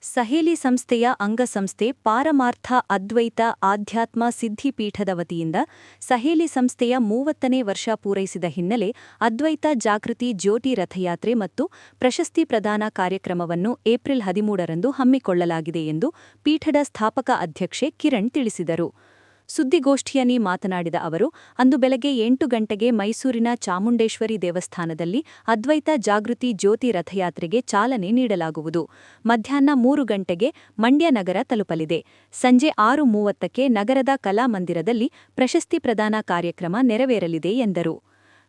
ಸಹೇಲಿ ಸಂಸ್ಥೆಯ ಅಂಗಸಂಸ್ಥೆ ಪಾರಮಾರ್ಥ ಅದ್ವೈತ ಆಧ್ಯಾತ್ಮ ಸಿದ್ಧಿಪೀಠದ ವತಿಯಿಂದ ಸಹೇಲಿ ಸಂಸ್ಥೆಯ 30ನೇ ವರ್ಷ ಪೂರೈಸಿದ ಹಿನ್ನೆಲೆ ಅದ್ವೈತ ಜಾಗೃತಿ ಜ್ಯೋತಿ ರಥಯಾತ್ರೆ ಮತ್ತು ಪ್ರಶಸ್ತಿ ಪ್ರದಾನ ಕಾರ್ಯಕ್ರಮವನ್ನು ಏಪ್ರಿಲ್ 13ರಂದು ಹಮ್ಮಿಕೊಳ್ಳಲಾಗಿದೆ ಎಂದು ಪೀಠದ ಸ್ಥಾಪಕ ಅಧ್ಯಕ್ಷೆ ಕಿರಣ್ ತಿಳಿಸಿದರು. ಸುದ್ದಿಗೋಷ್ಠಿಯಲ್ಲಿ ಮಾತನಾಡಿದ ಅವರು, ಅಂದು ಬೆಳಗ್ಗೆ 8 ಗಂಟೆಗೆ ಮೈಸೂರಿನ ಚಾಮುಂಡೇಶ್ವರಿ ದೇವಸ್ಥಾನದಲ್ಲಿ ಅದ್ವೈತ ಜಾಗೃತಿ ಜ್ಯೋತಿ ರಥಯಾತ್ರೆಗೆ ಚಾಲನೆ ನೀಡಲಾಗುವುದು. ಮಧ್ಯಾಹ್ನ 3 ಗಂಟೆಗೆ ಮಂಡ್ಯ ನಗರ ತಲುಪಲಿದೆ. ಸಂಜೆ 6:30ಕ್ಕೆ ನಗರದ ಕಲಾಮಂದಿರದಲ್ಲಿ ಪ್ರಶಸ್ತಿ ಪ್ರದಾನ ಕಾರ್ಯಕ್ರಮ ನೆರವೇರಲಿದೆ ಎಂದರು.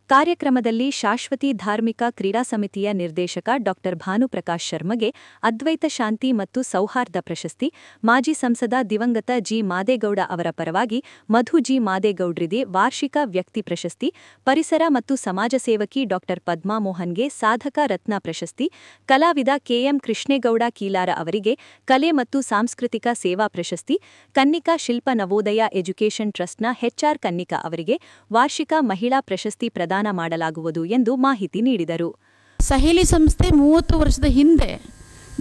ಕಾರ್ಯಕ್ರಮದಲ್ಲಿ ಶಾಶ್ವತಿ ಧಾರ್ಮಿಕ ಕ್ರೀಡಾ ಸಮಿತಿಯ ನಿರ್ದೇಶಕ ಡಾ ಭಾನುಪ್ರಕಾಶ್ ಶರ್ಮಗೆ ಅದ್ವೈತ ಶಾಂತಿ ಮತ್ತು ಸೌಹಾರ್ದ ಪ್ರಶಸ್ತಿ, ಮಾಜಿ ಸಂಸದ ದಿವಂಗತ ಜಿ ಮಾದೇಗೌಡ ಅವರ ಪರವಾಗಿ ಮಧು ಜಿ ಮಾದೇಗೌಡ್ರಿಗೆ ವಾರ್ಷಿಕ ವ್ಯಕ್ತಿ ಪ್ರಶಸ್ತಿ, ಪರಿಸರ ಮತ್ತು ಸಮಾಜ ಸೇವಕಿ ಡಾ ಪದ್ಮಾ ಮೋಹನ್ಗೆ ಸಾಧಕ ರತ್ನ ಪ್ರಶಸ್ತಿ, ಕಲಾವಿದ ಕೆಎಂ ಕೃಷ್ಣೇಗೌಡ ಕೀಲಾರ ಅವರಿಗೆ ಕಲೆ ಮತ್ತು ಸಾಂಸ್ಕೃತಿಕ ಸೇವಾ ಪ್ರಶಸ್ತಿ, ಕನ್ನಿಕಾ ಶಿಲ್ಪ ನವೋದಯ ಎಜುಕೇಷನ್ ಟ್ರಸ್ಟ್ನ ಎಚ್ಆರ್ ಕನ್ನಿಕಾ ಅವರಿಗೆ ವಾರ್ಷಿಕ ಮಹಿಳಾ ಪ್ರಶಸ್ತಿ ಪ್ರದಾನ ಮಾಡಲಾಗುವುದು ಎಂದು ಮಾಹಿತಿ ನೀಡಿದರು. ಸಹೇಲಿ ಸಂಸ್ಥೆ 30 ವರ್ಷದ ಹಿಂದೆ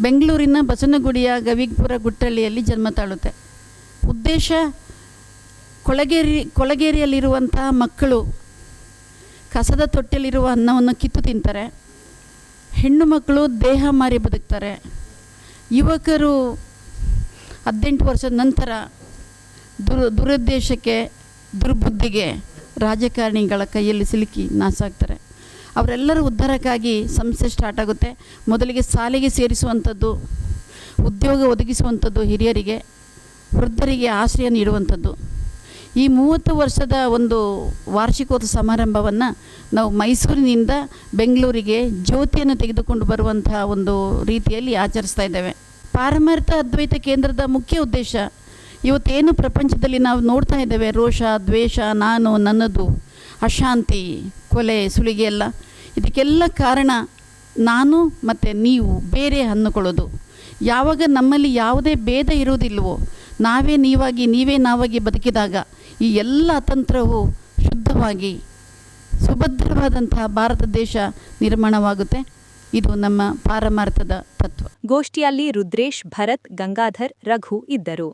ಬೆಂಗಳೂರಿನ ಬಸವನಗುಡಿಯ ಗವಿಪುರ ಗುಟ್ಟಳ್ಳಿಯಲ್ಲಿ ಜನ್ಮ ತಾಳುತ್ತೆ. ಉದ್ದೇಶ, ಕೊಳಗೇರಿಯಲ್ಲಿರುವಂತಹ ಮಕ್ಕಳು ಕಸದ ತೊಟ್ಟೆಯಲ್ಲಿರುವ ಅನ್ನವನ್ನು ಕಿತ್ತು ತಿಂತಾರೆ, ಹೆಣ್ಣು ಮಕ್ಕಳು ದೇಹ ಮಾರಿ ಬದುಕ್ತಾರೆ, ಯುವಕರು 18 ವರ್ಷದ ನಂತರ ದುರುದ್ದೇಶಕ್ಕೆ ದುರ್ಬುದ್ಧಿಗೆ ರಾಜಕಾರಣಿಗಳ ಕೈಯಲ್ಲಿ ಸಿಲುಕಿ ನಾಸಾಗ್ತಾರೆ. ಅವರೆಲ್ಲರ ಉದ್ಧಾರಕ್ಕಾಗಿ ಸಂಸ್ಥೆ ಸ್ಟಾರ್ಟ್ ಆಗುತ್ತೆ. ಮೊದಲಿಗೆ ಶಾಲೆಗೆ ಸೇರಿಸುವಂಥದ್ದು, ಉದ್ಯೋಗ ಒದಗಿಸುವಂಥದ್ದು, ಹಿರಿಯರಿಗೆ ವೃದ್ಧರಿಗೆ ಆಶ್ರಯ ನೀಡುವಂಥದ್ದು. ಈ 30 ವರ್ಷದ ಒಂದು ವಾರ್ಷಿಕೋತ್ಸವ ಸಮಾರಂಭವನ್ನು ನಾವು ಮೈಸೂರಿನಿಂದ ಬೆಂಗಳೂರಿಗೆ ಜ್ಯೋತಿಯನ್ನು ತೆಗೆದುಕೊಂಡು ಬರುವಂತಹ ಒಂದು ರೀತಿಯಲ್ಲಿ ಆಚರಿಸ್ತಾ ಇದ್ದೇವೆ. ಪಾರಮಾರ್ಥ ಅದ್ವೈತ ಕೇಂದ್ರದ ಮುಖ್ಯ ಉದ್ದೇಶ, ಇವತ್ತೇನು ಪ್ರಪಂಚದಲ್ಲಿ ನಾವು ನೋಡ್ತಾ ಇದ್ದೇವೆ, ರೋಷ, ದ್ವೇಷ, ನಾನು, ನನ್ನದು, ಅಶಾಂತಿ, ಕೊಲೆ, ಸುಲಿಗೆ ಎಲ್ಲ, ಇದಕ್ಕೆಲ್ಲ ಕಾರಣ ನಾನು ಮತ್ತು ನೀವು ಬೇರೆ ಅನ್ನಕೊಳ್ಳೋದು. ಯಾವಾಗ ನಮ್ಮಲ್ಲಿ ಯಾವುದೇ ಭೇದ ಇರುವುದಿಲ್ಲವೋ, ನಾವೇ ನೀವಾಗಿ ನೀವೇ ನಾವಾಗಿ ಬದುಕಿದಾಗ ಈ ಎಲ್ಲ ತಂತ್ರವು ಶುದ್ಧವಾಗಿ ಸುಭದ್ರವಾದಂತಹ ಭಾರತ ದೇಶ ನಿರ್ಮಾಣವಾಗುತ್ತೆ. ಇದು ನಮ್ಮ ಪಾರಮಾರ್ಥದ ತತ್ವ. ಗೋಷ್ಠಿಯಲ್ಲಿ ರುದ್ರೇಶ್, ಭರತ್, ಗಂಗಾಧರ್, ರಘು ಇದ್ದರು.